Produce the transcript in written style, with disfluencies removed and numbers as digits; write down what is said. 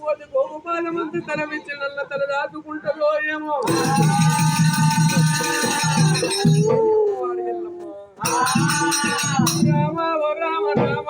పోతే గోపాలమంతా తల విచ్చి నల్ల తల దాచుకుంటుందో ఏమో రామ ఓ రామ రామ రామ